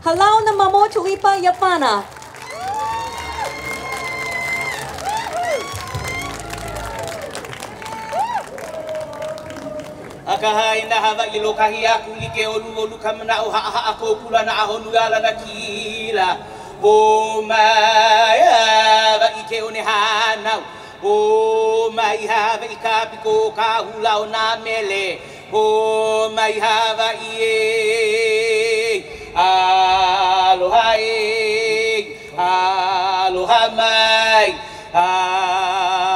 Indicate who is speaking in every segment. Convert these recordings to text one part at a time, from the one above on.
Speaker 1: Halau na mamo tulipa yapana.
Speaker 2: Akahai na hava ilokahi aku like olu kamana o ha ako kula na ahonu ala na kila o maya va ike one hana o mai hava ikapiko ka hula na mele o mai hava ie aloha aloha mai aloha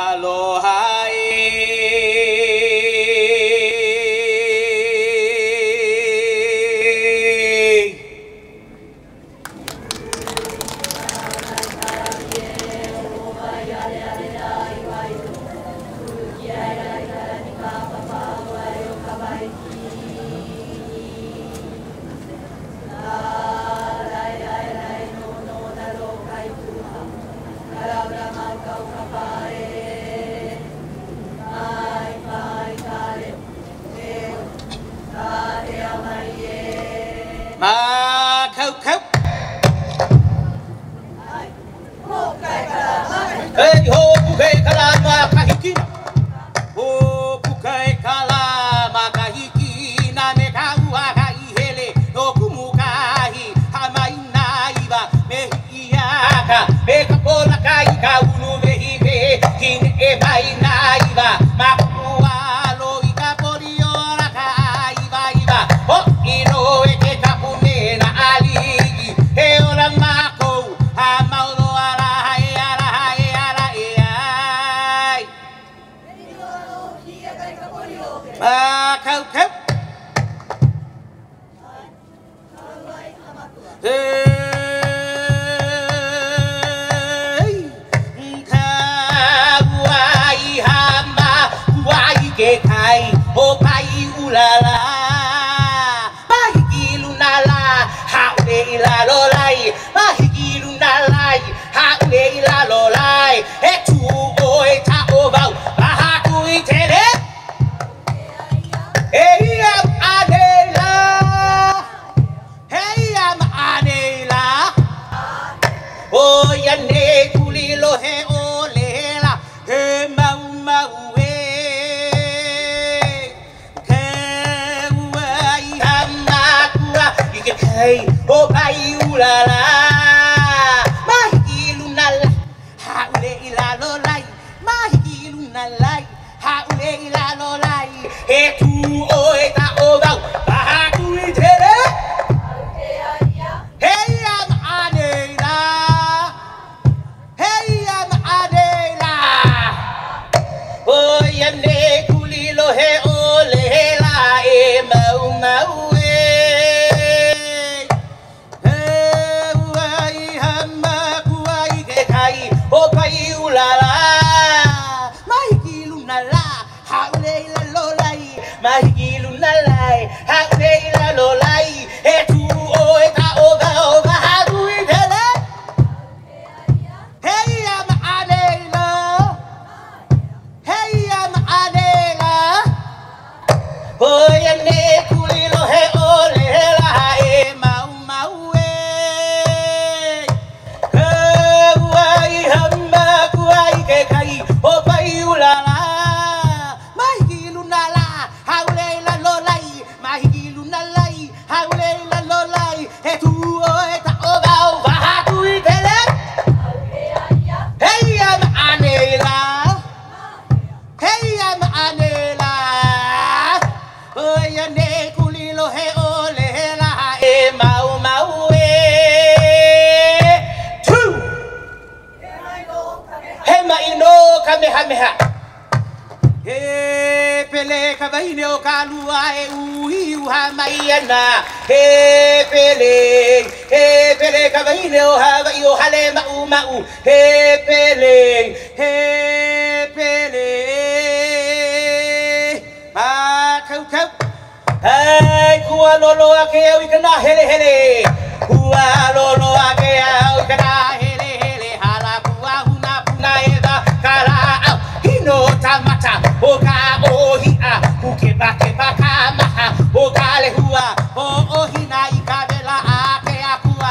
Speaker 2: Oka le hua o ohina I kabela ake akua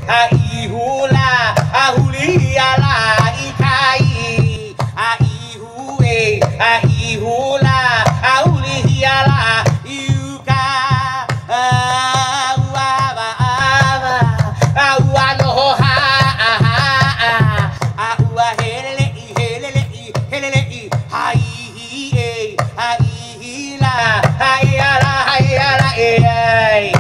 Speaker 2: ai hula ahuli ala ikai ai hue ai hula ahuli ala iuka awa awa no ha awa helele helele hai la hai ala ai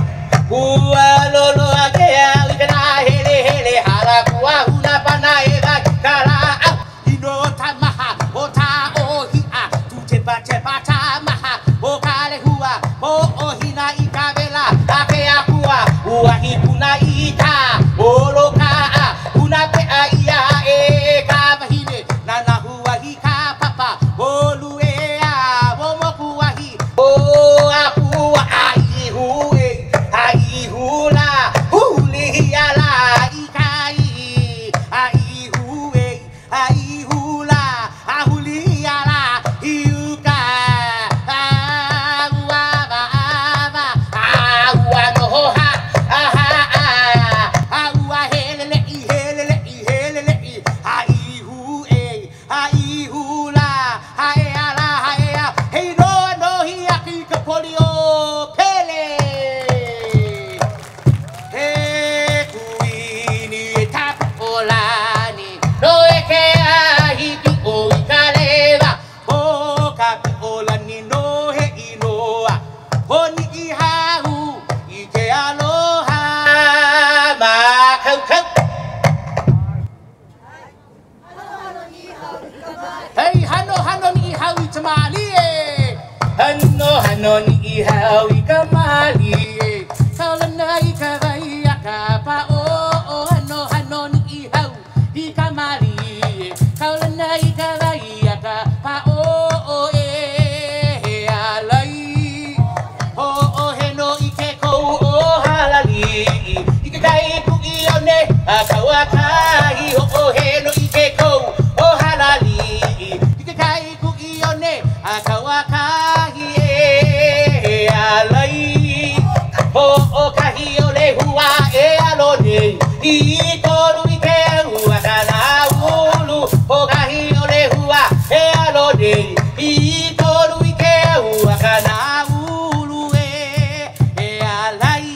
Speaker 2: Kua lolo akea wikana hele hele hala kua huna pana ega kala ino tamaha o ta o hia tu te pata maha o kale hua o hina ikavela akea kua ua hipuna ita o loka una pe ia e kavahine nana hua hika papa o luea o mokua hi o akua ai hue ai hula huli ala ikai ai hue ai hula ahuli ala iuka awa no ha awa helele ai hue ai hula ai ala hey no hi akika polio pele Olani, no eke ahipi o ikaleva, o kapi olani no he inoa, honi ihahu, ike aloha, makau. Hey, hano ni ihau itamali hano ni ihau ikamali kalana ikavai akapa o hano ni ihau ikamali kalana ikavai akapa o alai o heno ikeko o halali ikekai ku ione akawakai o heno ikeko o halali ikekai ku ione akawakai alai o kahi o le hua e alone I toru ike hua kana ulu o kahi o le hua e alone I toru ike hua kana ulu e alai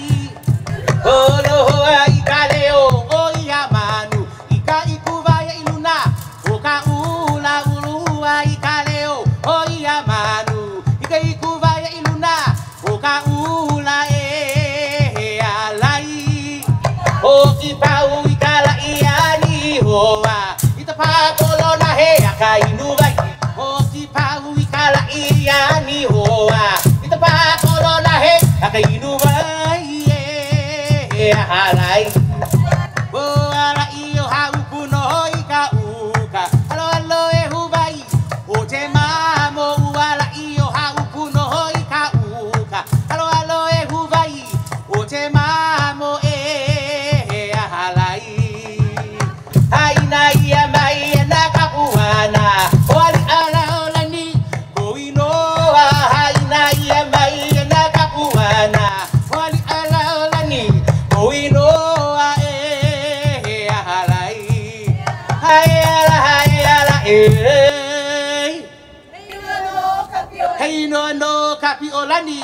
Speaker 2: o loa I kaleo o ia manu ika ikuvaya iluna o ka ula ulua I kaleo o ia manu ika ikuvaya iluna o ka ula alai o ki pau I kala iani hoa ita pa kolona he akainu vai o ki pau I kala iani hoa ita pa kolona he akainu vai alai o ala io haupu no ika uka alo e huvai o te mamo ala io haupu no ika uka alo e huvai o te mamo alai aina ia mai na kapuana wali ala olani koinoa aina ia mai na kapuana wali ala olani koinoa alai hayala hey no kapi olani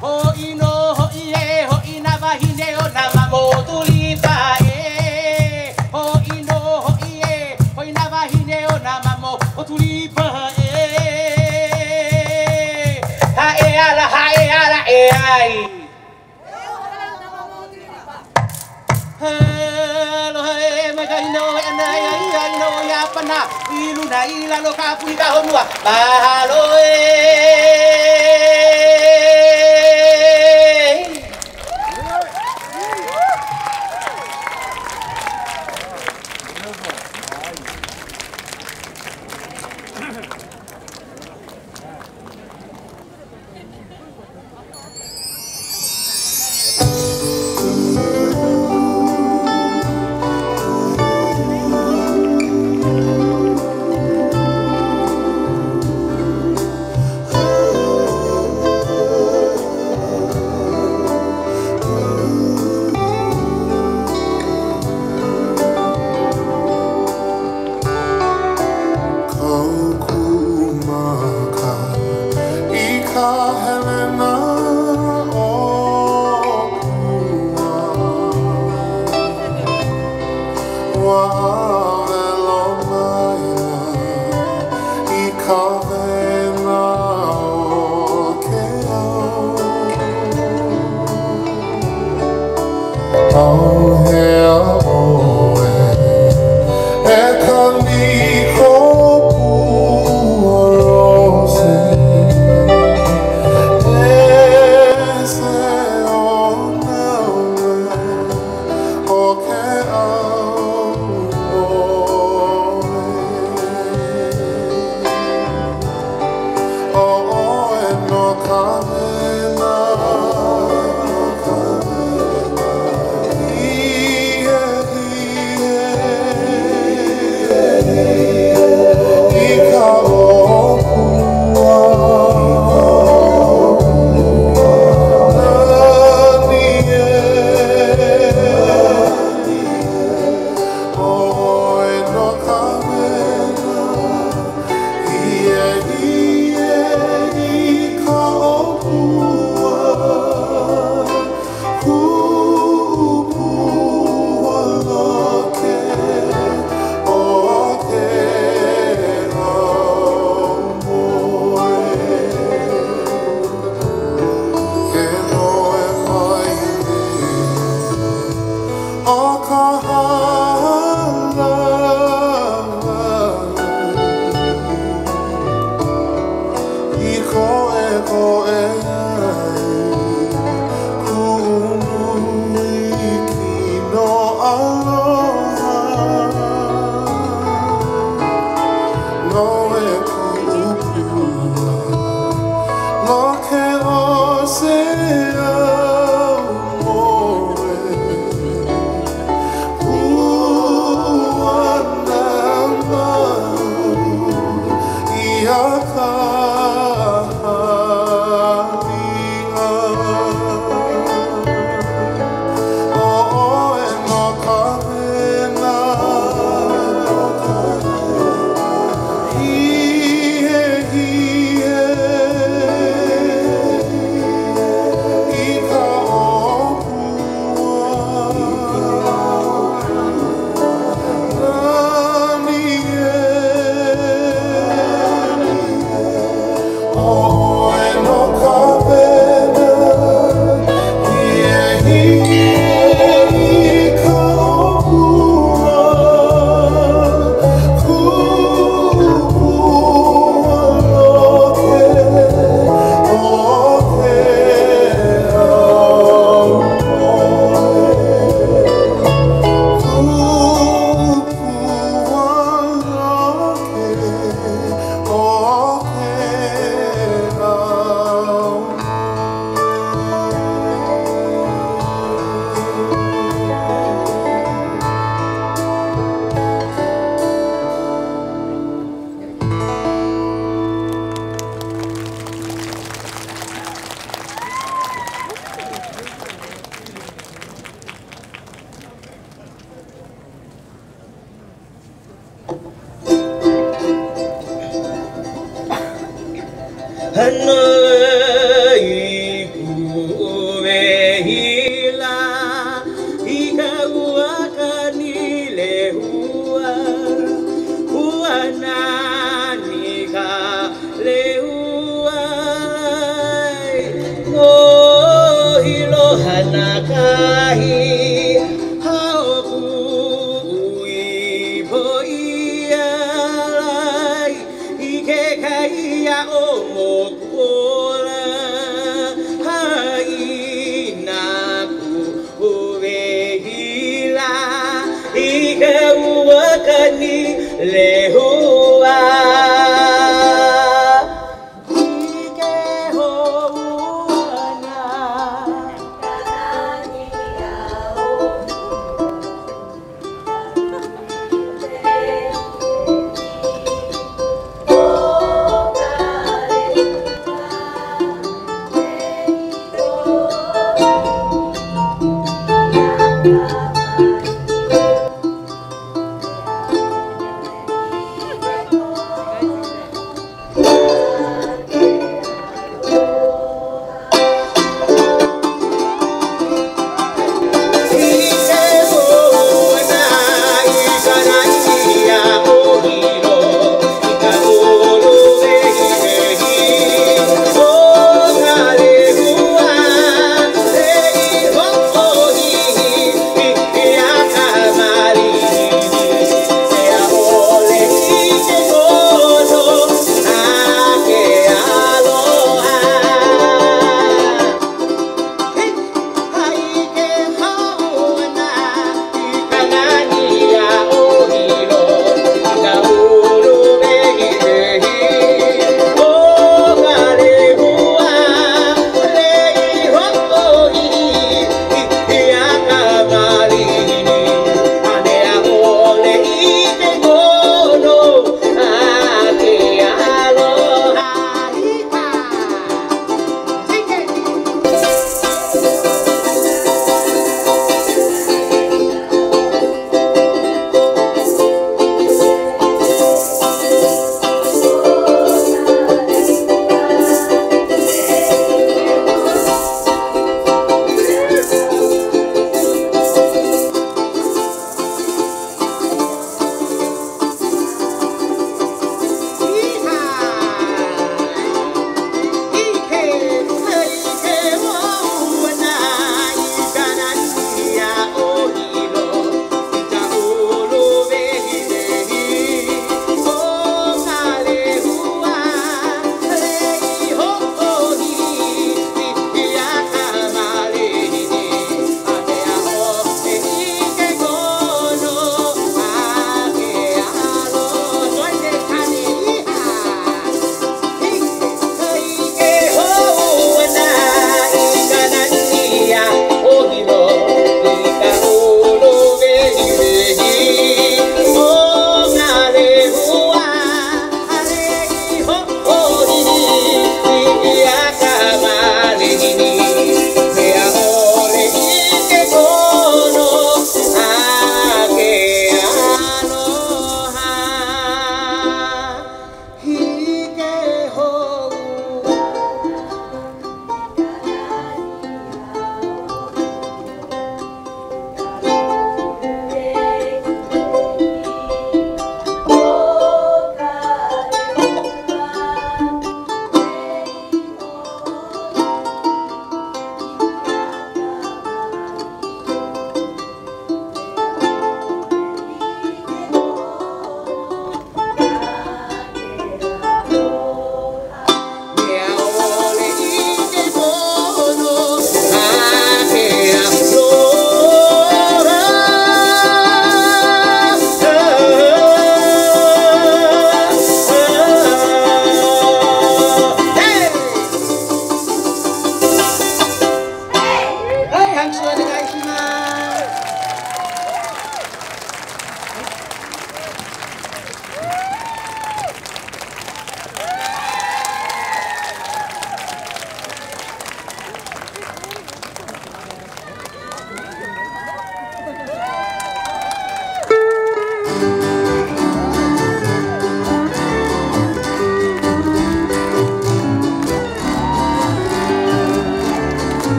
Speaker 2: ho ino ho ie ho ina vahine o na mamo tulipa ho ino ho ie ho ina vahine o na mamo o tulipa ha ala ai hello hey magaino ana ai no ya pana ilu na ila lo kapu ka honua halo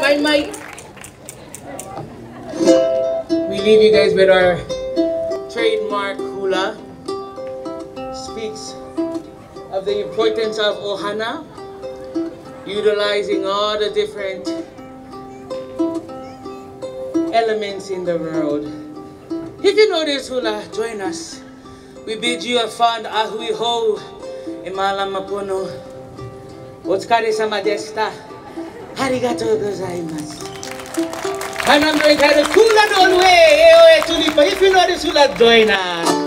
Speaker 2: my mic. We leave you guys with our trademark hula. Speaks of the importance of ohana, utilizing all the different elements in the world. If you know this hula, join us. We bid you a fond ahui ho, imala mapuno, otsukare sama deshita, arigatou gozaimasu. And I'm going to have a hula no way, tulipa. If you know this hula, join us.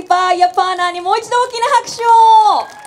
Speaker 1: パーヤパーナーにもう一度大きな拍手を。